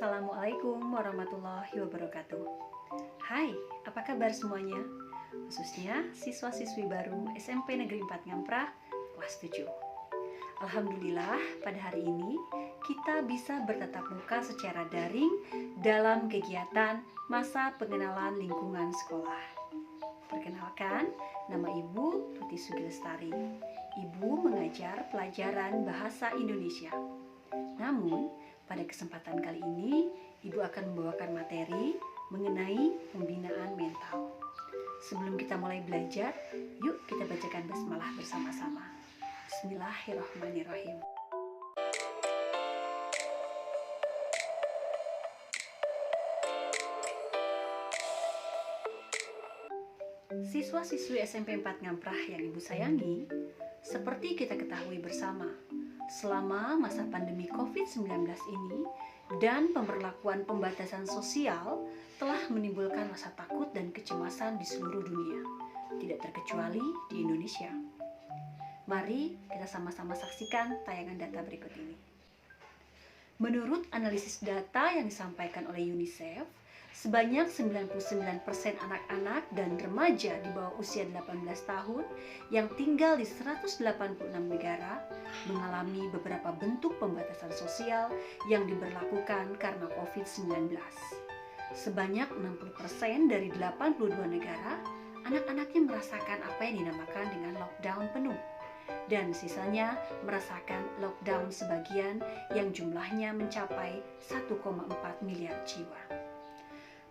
Assalamualaikum warahmatullahi wabarakatuh. Hai, apa kabar semuanya? Khususnya siswa-siswi baru SMP Negeri 4 Ngamprah kelas 7. Alhamdulillah pada hari ini kita bisa bertatap muka secara daring dalam kegiatan masa pengenalan lingkungan sekolah. Perkenalkan, nama Ibu Tuti Sugilestari. Ibu mengajar pelajaran bahasa Indonesia. Namun, pada kesempatan kali ini, Ibu akan membawakan materi mengenai pembinaan mental. Sebelum kita mulai belajar, yuk kita bacakan basmalah bersama-sama. Bismillahirrahmanirrahim. Siswa-siswi SMP 4 Ngamprah yang Ibu sayangi, seperti kita ketahui bersama, selama masa pandemi COVID-19 ini dan pemberlakuan pembatasan sosial telah menimbulkan rasa takut dan kecemasan di seluruh dunia, tidak terkecuali di Indonesia. Mari kita sama-sama saksikan tayangan data berikut ini. Menurut analisis data yang disampaikan oleh UNICEF, sebanyak 99% anak-anak dan remaja di bawah usia 18 tahun yang tinggal di 186 negara mengalami beberapa bentuk pembatasan sosial yang diberlakukan karena COVID-19. Sebanyak 60% dari 82 negara, anak-anaknya merasakan apa yang dinamakan dengan lockdown penuh. Dan sisanya merasakan lockdown sebagian yang jumlahnya mencapai 1,4 miliar jiwa.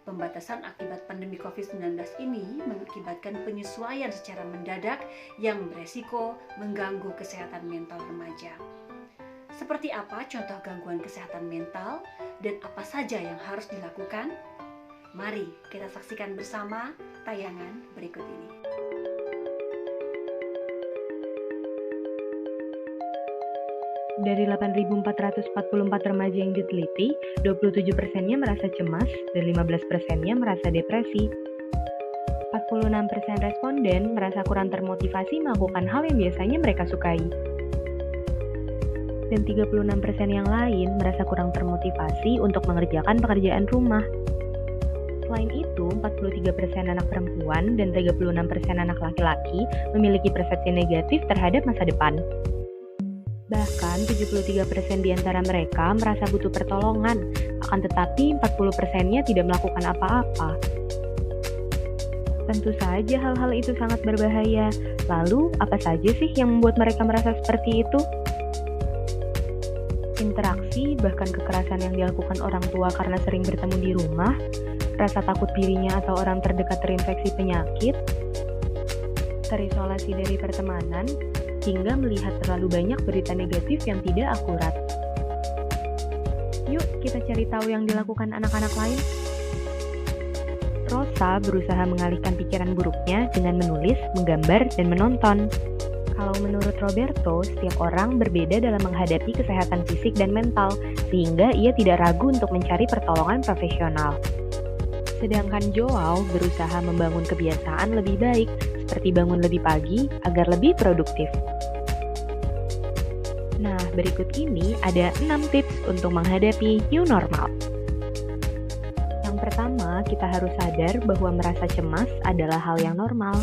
Pembatasan akibat pandemi COVID-19 ini mengakibatkan penyesuaian secara mendadak yang beresiko mengganggu kesehatan mental remaja. Seperti apa contoh gangguan kesehatan mental dan apa saja yang harus dilakukan? Mari kita saksikan bersama tayangan berikut ini. Dari 8.444 remaja yang diteliti, 27%-nya merasa cemas dan 15%-nya merasa depresi. 46% responden merasa kurang termotivasi melakukan hal yang biasanya mereka sukai. Dan 36% yang lain merasa kurang termotivasi untuk mengerjakan pekerjaan rumah. Selain itu, 43% anak perempuan dan 36% anak laki-laki memiliki persepsi negatif terhadap masa depan. Bahkan 73% di antara mereka merasa butuh pertolongan, akan tetapi 40%-nya tidak melakukan apa-apa. Tentu saja hal-hal itu sangat berbahaya. Lalu, apa saja sih yang membuat mereka merasa seperti itu? Interaksi, bahkan kekerasan yang dilakukan orang tua karena sering bertemu di rumah, rasa takut dirinya atau orang terdekat terinfeksi penyakit, terisolasi dari pertemanan, hingga melihat terlalu banyak berita negatif yang tidak akurat. Yuk kita cari tahu yang dilakukan anak-anak lain. Rosa berusaha mengalihkan pikiran buruknya dengan menulis, menggambar, dan menonton. Kalau menurut Roberto, setiap orang berbeda dalam menghadapi kesehatan fisik dan mental, sehingga ia tidak ragu untuk mencari pertolongan profesional. Sedangkan Joao berusaha membangun kebiasaan lebih baik, seperti bangun lebih pagi agar lebih produktif. Nah, berikut ini ada 6 tips untuk menghadapi new normal. Yang pertama, kita harus sadar bahwa merasa cemas adalah hal yang normal.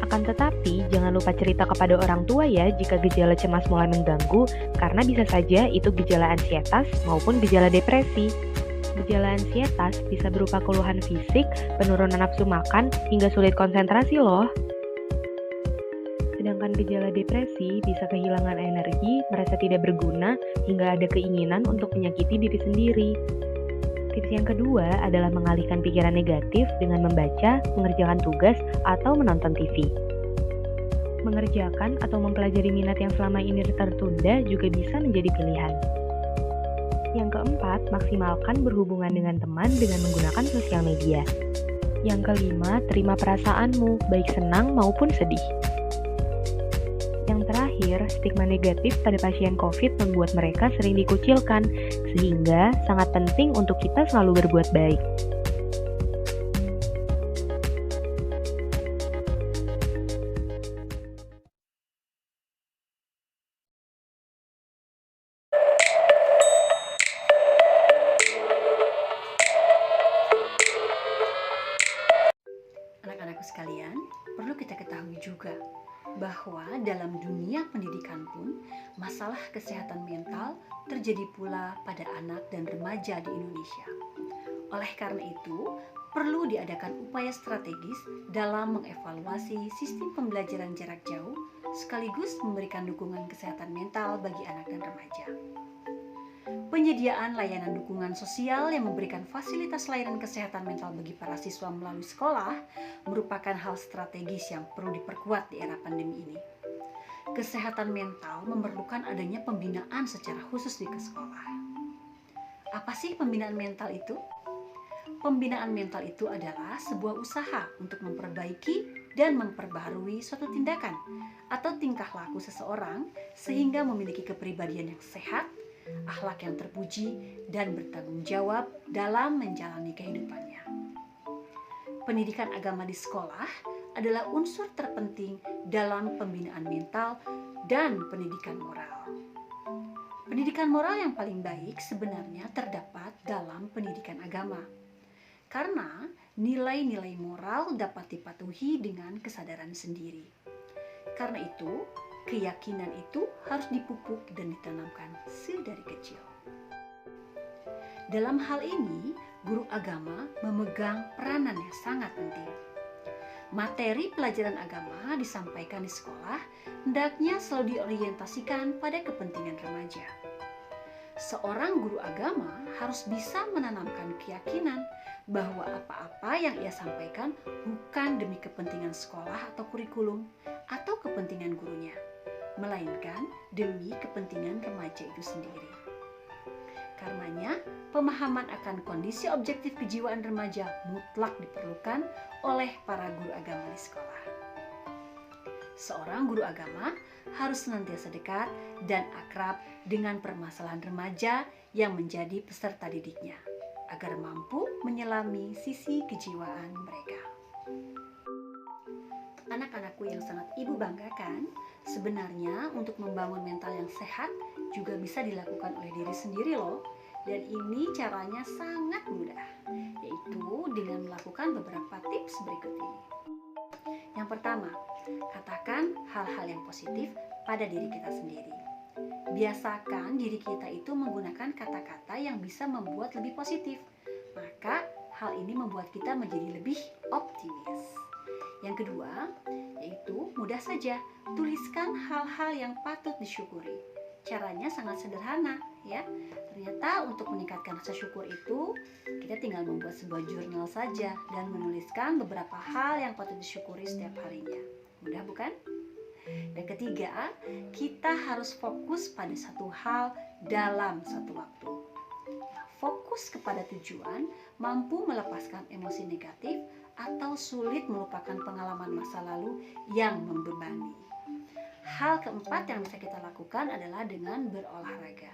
Akan tetapi, jangan lupa cerita kepada orang tua ya jika gejala cemas mulai mengganggu, karena bisa saja itu gejala ansietas maupun gejala depresi. Gejala ansietas bisa berupa keluhan fisik, penurunan nafsu makan, hingga sulit konsentrasi loh. Sedangkan gejala depresi bisa kehilangan energi, merasa tidak berguna, hingga ada keinginan untuk menyakiti diri sendiri. Tips yang kedua adalah mengalihkan pikiran negatif dengan membaca, mengerjakan tugas, atau menonton TV. Mengerjakan atau mempelajari minat yang selama ini tertunda juga bisa menjadi pilihan. Yang keempat, maksimalkan berhubungan dengan teman dengan menggunakan sosial media. Yang kelima, terima perasaanmu, baik senang maupun sedih. Yang terakhir, stigma negatif pada pasien COVID membuat mereka sering dikucilkan, sehingga sangat penting untuk kita selalu berbuat baik. bahwa dalam dunia pendidikan pun masalah kesehatan mental terjadi pula pada anak dan remaja di Indonesia. Oleh karena itu, perlu diadakan upaya strategis dalam mengevaluasi sistem pembelajaran jarak jauh sekaligus memberikan dukungan kesehatan mental bagi anak dan remaja. Penyediaan layanan dukungan sosial yang memberikan fasilitas layanan kesehatan mental bagi para siswa melalui sekolah merupakan hal strategis yang perlu diperkuat di era pandemi ini. Kesehatan mental memerlukan adanya pembinaan secara khusus di sekolah. Apa sih pembinaan mental itu? Pembinaan mental itu adalah sebuah usaha untuk memperbaiki dan memperbaharui suatu tindakan atau tingkah laku seseorang sehingga memiliki kepribadian yang sehat, akhlak yang terpuji, dan bertanggung jawab dalam menjalani kehidupannya. Pendidikan agama di sekolah adalah unsur terpenting dalam pembinaan mental dan pendidikan moral. Pendidikan moral yang paling baik sebenarnya terdapat dalam pendidikan agama. Karena nilai-nilai moral dapat dipatuhi dengan kesadaran sendiri. Karena itu, keyakinan itu harus dipupuk dan ditanamkan sedari kecil. Dalam hal ini, guru agama memegang peranan yang sangat penting. Materi pelajaran agama disampaikan di sekolah hendaknya selalu diorientasikan pada kepentingan remaja. Seorang guru agama harus bisa menanamkan keyakinan bahwa apa-apa yang ia sampaikan bukan demi kepentingan sekolah atau kurikulum atau kepentingan gurunya, melainkan demi kepentingan remaja itu sendiri. Karenanya, pemahaman akan kondisi objektif kejiwaan remaja mutlak diperlukan oleh para guru agama di sekolah. Seorang guru agama harus senantiasa dekat dan akrab dengan permasalahan remaja yang menjadi peserta didiknya, agar mampu menyelami sisi kejiwaan mereka. Anak-anakku yang sangat ibu banggakan, sebenarnya untuk membangun mental yang sehat juga bisa dilakukan oleh diri sendiri loh. Dan ini caranya sangat mudah, yaitu dengan melakukan beberapa tips berikut ini. Yang pertama, katakan hal-hal yang positif pada diri kita sendiri. Biasakan diri kita itu menggunakan kata-kata yang bisa membuat lebih positif. Maka hal ini membuat kita menjadi lebih optimis. Yang kedua, yaitu mudah saja tuliskan hal-hal yang patut disyukuri. Caranya sangat sederhana, ya. Ternyata untuk meningkatkan rasa syukur itu, kita tinggal membuat sebuah jurnal saja dan menuliskan beberapa hal yang patut disyukuri setiap harinya. Mudah bukan? Yang ketiga, kita harus fokus pada satu hal dalam satu waktu. Fokus kepada tujuan mampu melepaskan emosi negatif atau sulit melupakan pengalaman masa lalu yang membebani. Hal keempat yang bisa kita lakukan adalah dengan berolahraga.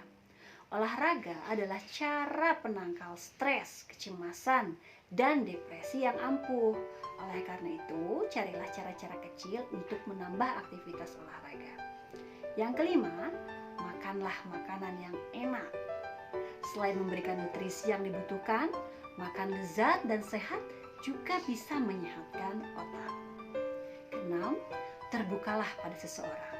Olahraga adalah cara penangkal stres, kecemasan, dan depresi yang ampuh. Oleh karena itu, carilah cara-cara kecil untuk menambah aktivitas olahraga. Yang kelima, makanlah makanan yang enak. Selain memberikan nutrisi yang dibutuhkan, makan lezat dan sehat juga bisa menyehatkan otak. Keenam, terbukalah pada seseorang.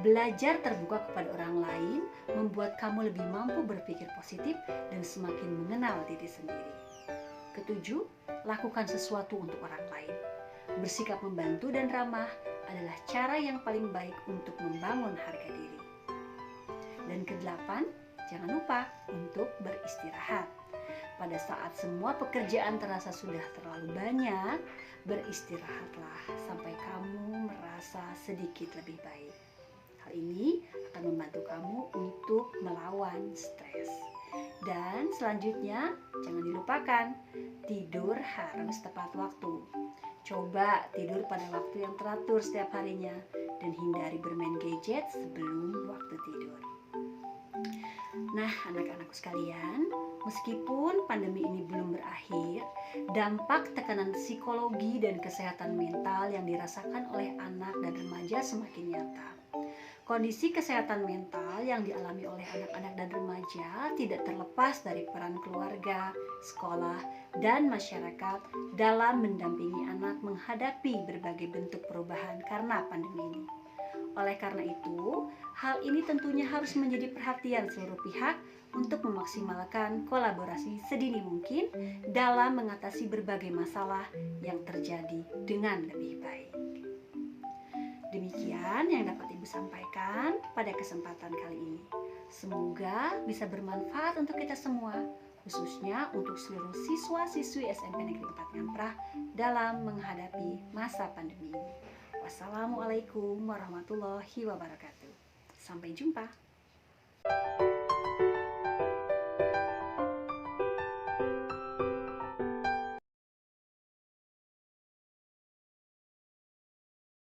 Belajar terbuka kepada orang lain membuat kamu lebih mampu berpikir positif dan semakin mengenal diri sendiri. Ketujuh, lakukan sesuatu untuk orang lain. Bersikap membantu dan ramah adalah cara yang paling baik untuk membangun harga diri. Dan kedelapan, jangan lupa untuk beristirahat. Pada saat semua pekerjaan terasa sudah terlalu banyak, beristirahatlah sampai kamu merasa sedikit lebih baik. Hal ini akan membantu kamu untuk melawan stres. Dan selanjutnya, jangan dilupakan, tidur harus tepat waktu. Coba tidur pada waktu yang teratur setiap harinya dan hindari bermain gadget sebelum waktu tidur. Nah, anak-anakku sekalian, meskipun pandemi ini belum berakhir, dampak tekanan psikologi dan kesehatan mental yang dirasakan oleh anak dan remaja semakin nyata. Kondisi kesehatan mental yang dialami oleh anak-anak dan remaja tidak terlepas dari peran keluarga, sekolah, dan masyarakat dalam mendampingi anak menghadapi berbagai bentuk perubahan karena pandemi ini. Oleh karena itu, hal ini tentunya harus menjadi perhatian seluruh pihak untuk memaksimalkan kolaborasi sedini mungkin dalam mengatasi berbagai masalah yang terjadi dengan lebih baik. Demikian yang dapat Ibu sampaikan pada kesempatan kali ini. Semoga bisa bermanfaat untuk kita semua, khususnya untuk seluruh siswa-siswi SMP Negeri 4 Ngamprah dalam menghadapi masa pandemi ini. Wassalamualaikum warahmatullahi wabarakatuh. Sampai jumpa.